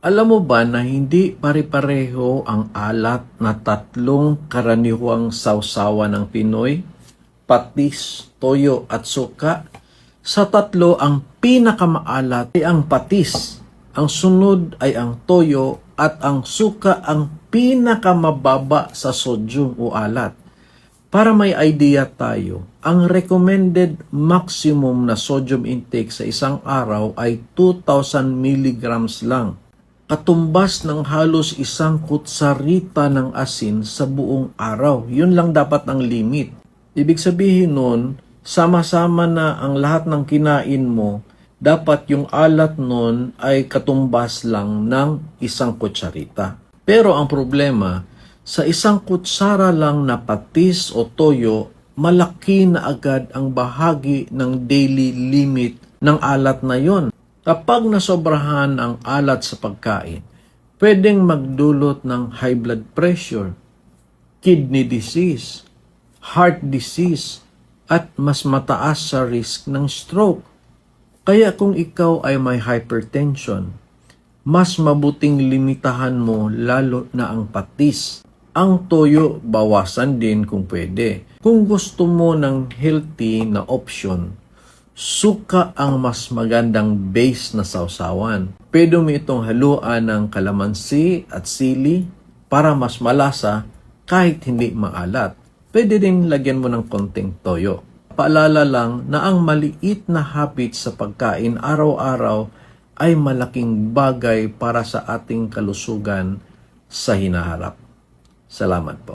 Alam mo ba na hindi pare-pareho ang alat na tatlong karaniwang sawsawan ng Pinoy? Patis, toyo at suka. Sa tatlo, ang pinakamaalat ay ang patis. Ang sunod ay ang toyo at ang suka ang pinakamababa sa sodium o alat. Para may idea tayo, ang recommended maximum na sodium intake sa isang araw ay 2,000 milligrams lang. Katumbas ng halos isang kutsarita ng asin sa buong araw. Yun lang dapat ang limit. Ibig sabihin nun, sama-sama na ang lahat ng kinain mo, dapat yung alat nun ay katumbas lang ng isang kutsarita. Pero ang problema, sa isang kutsara lang na patis o toyo, malaki na agad ang bahagi ng daily limit ng alat na yon. Kapag nasobrahan ang alat sa pagkain, pwedeng magdulot ng high blood pressure, kidney disease, heart disease, at mas mataas sa risk ng stroke. Kaya kung ikaw ay may hypertension, mas mabuting limitahan mo lalo na ang patis. Ang toyo, bawasan din kung pwede. Kung gusto mo ng healthy na option, suka ang mas magandang base na sawsawan. Pwede mo itong haluan ng kalamansi at sili para mas malasa kahit hindi maalat. Pwede din lagyan mo ng konting toyo. Paalala lang na ang maliit na habit sa pagkain araw-araw ay malaking bagay para sa ating kalusugan sa hinaharap. Salamat po.